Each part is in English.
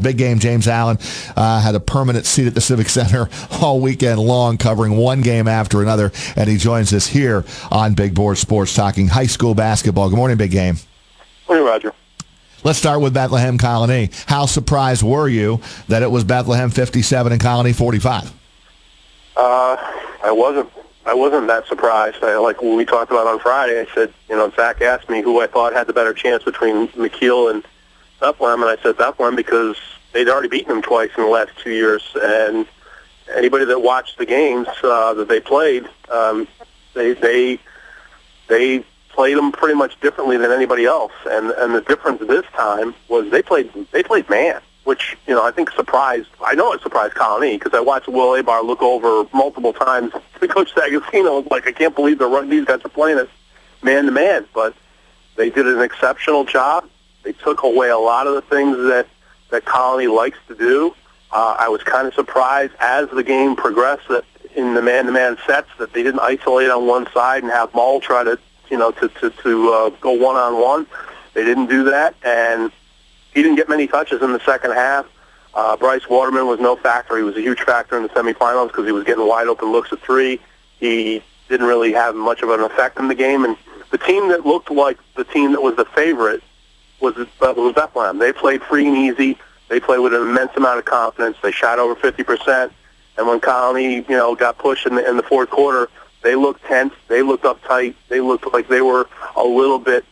Big game. James Allen had a permanent seat at the Civic Center all weekend long, covering one game after another, and he joins us here on Big Board Sports, talking high school basketball. Good morning, Big Game. Morning, Roger. Let's start with Bethlehem Colony. How surprised were you that it was Bethlehem 57 and Colony 45? I wasn't that surprised. Like when we talked about on Friday, I said, Zach asked me who I thought had the better chance between McKeel and Bethlem, and I said Bethlem because they'd already beaten them twice in the last 2 years. And anybody that watched the games that they played, they played them pretty much differently than anybody else. And the difference this time was they played man, which, I think surprised. I know it surprised Colony because I watched Will Abar look over multiple times to Coach D'Agostino. Like, I can't believe these guys are playing us man-to-man. But they did an exceptional job. They took away a lot of the things that Colony likes to do. I was kind of surprised as the game progressed that in the man-to-man sets that they didn't isolate on one side and have Mull try to go one-on-one. They didn't do that, and he didn't get many touches in the second half. Bryce Waterman was no factor. He was a huge factor in the semifinals because he was getting wide-open looks at three. He didn't really have much of an effect in the game, and the team that looked like the team that was the favorite was Bethlehem. They played free and easy. They played with an immense amount of confidence. They shot over 50%, and when Colony, got pushed in the fourth quarter, they looked tense. They looked uptight. They looked like they were a little bit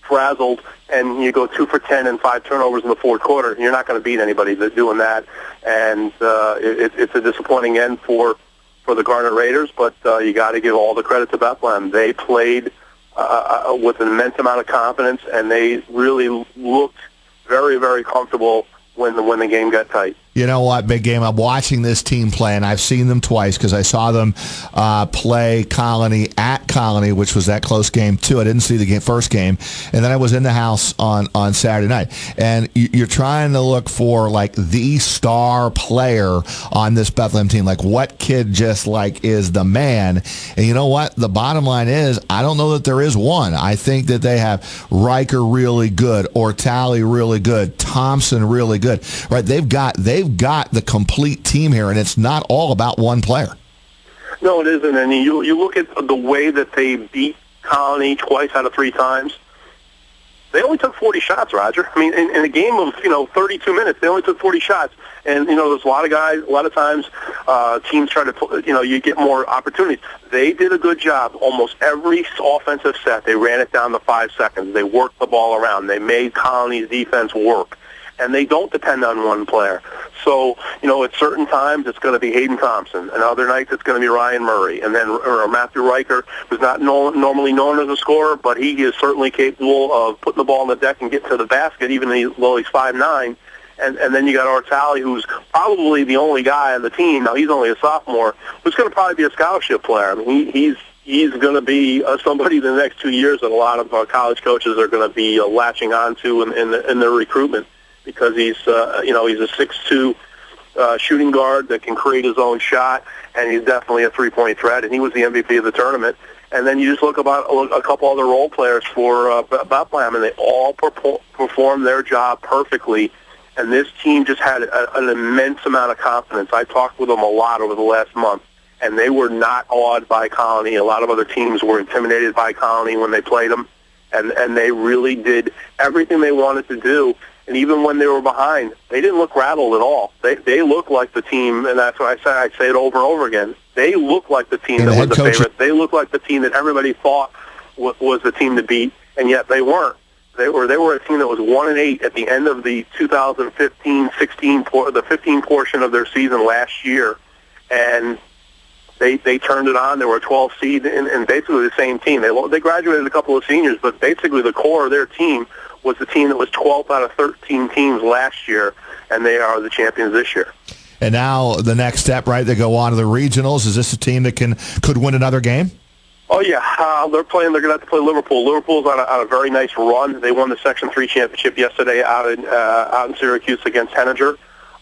frazzled, and you go 2 for 10 and 5 turnovers in the fourth quarter. You're not going to beat anybody that's doing that, and it's a disappointing end for the Garnet Raiders, but you got to give all the credit to Bethlehem. They played with an immense amount of confidence, and they really looked very, very comfortable when the game got tight. You know what, Big Game? I'm watching this team play, and I've seen them twice because I saw them play Colony at Colony, which was that close game, too. I didn't see the first game. And then I was in the house on Saturday night. And you're trying to look for, like, the star player on this Bethlehem team. Like, what kid just, like, is the man? And you know what? The bottom line is, I don't know that there is one. I think that they have Riker really good, Ortali really good, Thompson really good. Right? They've got the complete team here, and it's not all about one player. No, it isn't. And you look at the way that they beat Colony twice out of 3 times. They only took 40 shots, Roger. I mean, in a game of 32 minutes, they only took 40 shots. And there's a lot of guys. A lot of times, teams try to you get more opportunities. They did a good job. Almost every offensive set, they ran it down to 5 seconds. They worked the ball around. They made Colony's defense work. And they don't depend on one player. So, at certain times it's going to be Hayden Thompson, and other nights it's going to be Ryan Murray, and then Matthew Riker, who's not normally known as a scorer, but he is certainly capable of putting the ball on the deck and getting to the basket, even though he's 5'9". And then you got Ortali, who's probably the only guy on the team. Now, he's only a sophomore, who's going to probably be a scholarship player. I mean, he's going to be somebody in the next 2 years that a lot of college coaches are going to be latching onto in their recruitment. Because he's a 6'2" shooting guard that can create his own shot, and he's definitely a three-point threat, and he was the MVP of the tournament. And then you just look about a couple other role players for Bethlehem, and they all performed their job perfectly. And this team just had an immense amount of confidence. I talked with them a lot over the last month, and they were not awed by Colony. A lot of other teams were intimidated by Colony when they played them, and they really did everything they wanted to do. And even when they were behind, they didn't look rattled at all. They looked like the team, and that's what I say it over and over again. They looked like the team that was the favorite. They looked like the team that everybody thought was the team to beat, and yet they weren't. They were a team that was 1-8 at the end of the 2015-16 the 15 portion of their season last year, and they turned it on. They were a 12 seed and basically the same team. They graduated a couple of seniors, but basically the core of their team was the team that was 12th out of 13 teams last year, and they are the champions this year. And now the next step, right? They go on to the regionals. Is this a team that could win another game? Oh yeah, they're going to have to play Liverpool. Liverpool's on a very nice run. They won the Section 3 championship yesterday out in Syracuse against Henninger.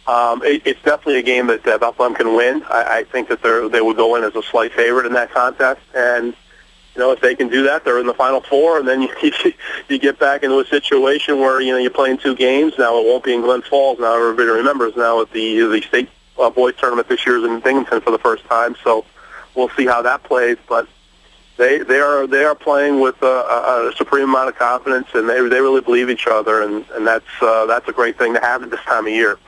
It's definitely a game that Bethlehem can win. I think that they would go in as a slight favorite in that contest, and if they can do that, they're in the Final Four, and then you get back into a situation where, you're playing 2 games. Now it won't be in Glen Falls. Now everybody remembers now at the state boys tournament this year is in Binghamton for the first time. So we'll see how that plays. But they are playing with a supreme amount of confidence, and they really believe each other, and that's a great thing to have at this time of year.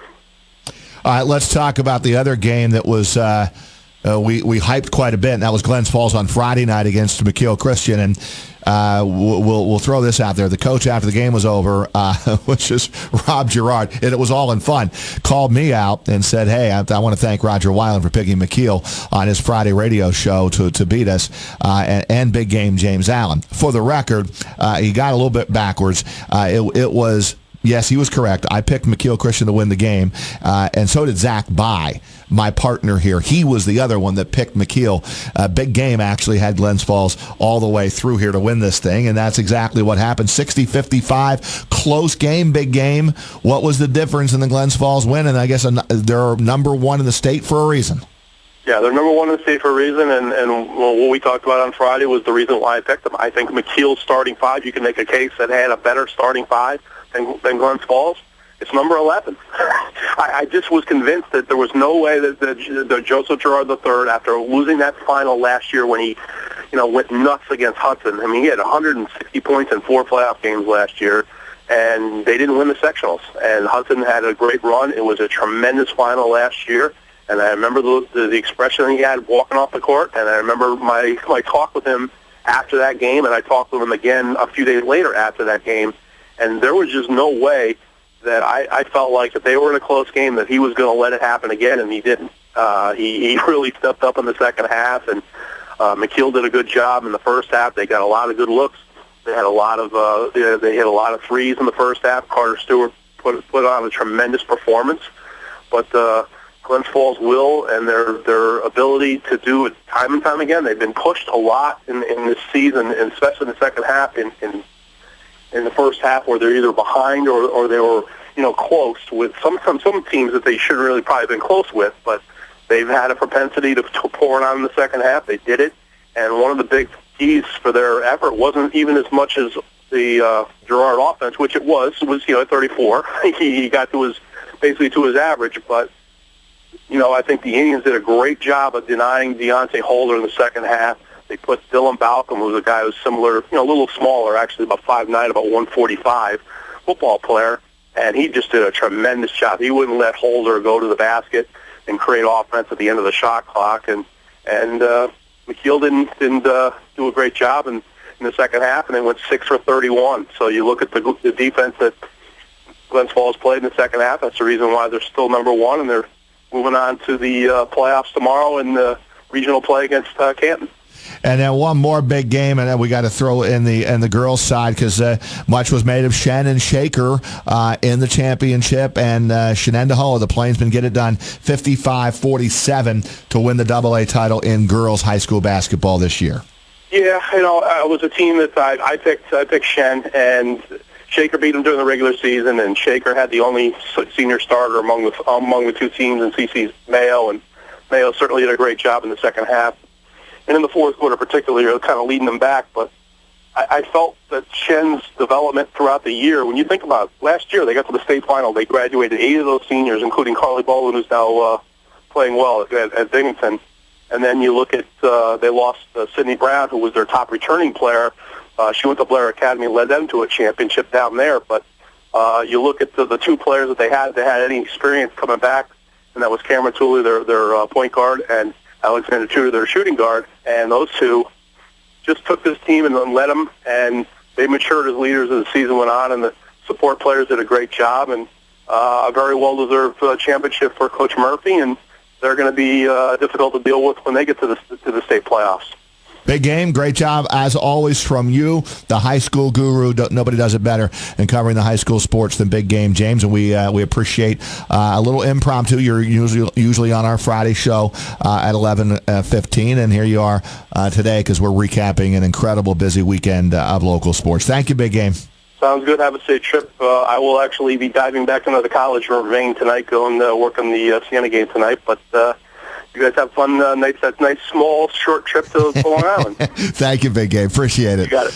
All right, let's talk about the other game that was we hyped quite a bit, and that was Glen Falls on Friday night against McKeel Christian. And we'll throw this out there. The coach after the game was over, which is Rob Girard, and it was all in fun, called me out and said, hey, I want to thank Roger Weiland for picking McKeel on his Friday radio show to beat us, and big game James Allen. For the record, he got a little bit backwards. It was... Yes, he was correct. I picked McKeel Christian to win the game, and so did Zach By, my partner here. He was the other one that picked McKeel. Big Game actually had Glen Falls all the way through here to win this thing, and that's exactly what happened. 60-55, close game, Big Game. What was the difference in the Glen Falls win? And I guess they're number 1 in the state for a reason. Yeah, they're number 1 in the state for a reason, and what we talked about on Friday was the reason why I picked them. I think McKeel's starting 5, you can make a case that had a better starting 5 than Glen Falls. It's number 11. I just was convinced that there was no way that Joseph Girard III, after losing that final last year when he, went nuts against Hudson. I mean, he had 160 points in 4 playoff games last year, and they didn't win the sectionals. And Hudson had a great run. It was a tremendous final last year. And I remember the expression he had walking off the court, and I remember my talk with him after that game, and I talked with him again a few days later after that game. And there was just no way that I felt like if they were in a close game that he was going to let it happen again, and he didn't. He really stepped up in the second half, and McKeel did a good job in the first half. They got a lot of good looks. They had a lot of they hit a lot of threes in the first half. Carter Stewart put on a tremendous performance, but Glen Falls will and their ability to do it time and time again. They've been pushed a lot in this season, and especially in the second half. In the first half, where they're either behind or they were close with some teams that they should really probably been close with, but they've had a propensity to pour it on in the second half. They did it, and one of the big keys for their effort wasn't even as much as the Girard offense, which it was 34. He got to his average, but I think the Indians did a great job of denying Deontay Holder in the second half. They put Dylan Balcom, who was a guy who was similar, a little smaller, actually about 5'9", about 145, football player, and he just did a tremendous job. He wouldn't let Holder go to the basket and create offense at the end of the shot clock, and McKeel didn't do a great job in the second half, and they went 6 for 31. So you look at the defense that Glen Falls played in the second half. That's the reason why they're still number 1, and they're moving on to the playoffs tomorrow in the regional play against Canton. And then one more big game, and then we got to throw in the girls' side because much was made of Shen and Shaker in the championship, and Shenendehowa, the Plainsmen, get it done 55-47 to win the AA title in girls high school basketball this year. Yeah, it was a team that I picked Shen, and Shaker beat them during the regular season, and Shaker had the only senior starter among the two teams in CC's Mayo, and Mayo certainly did a great job in the second half. And in the fourth quarter particularly, they were kind of leading them back. But I felt that Shen's development throughout the year, when you think about it, last year they got to the state final. They graduated 8 of those seniors, including Carly Boland, who's now playing well at Binghamton. And then you look at they lost Sydney Brown, who was their top returning player. She went to Blair Academy, led them to a championship down there. But you look at the 2 players that they had any experience coming back, and that was Cameron Tooley, their point guard, and Alexander Tudor, their shooting guard, and those 2 just took this team and led them, and they matured as leaders as the season went on, and the support players did a great job, and a very well-deserved championship for Coach Murphy, and they're going to be difficult to deal with when they get to the state playoffs. Big game. Great job, as always, from you, the high school guru. Nobody does it better in covering the high school sports than Big Game, James, and we appreciate a little impromptu. You're usually on our Friday show at 11:15, and here you are today because we're recapping an incredible busy weekend of local sports. Thank you, Big Game. Sounds good. Have a safe trip. I will actually be diving back into the college vein tonight, going to work on the Siena game tonight, but You guys have fun. Nice small, short trip to Long Island. Thank you, Big Game. Appreciate it. You got it.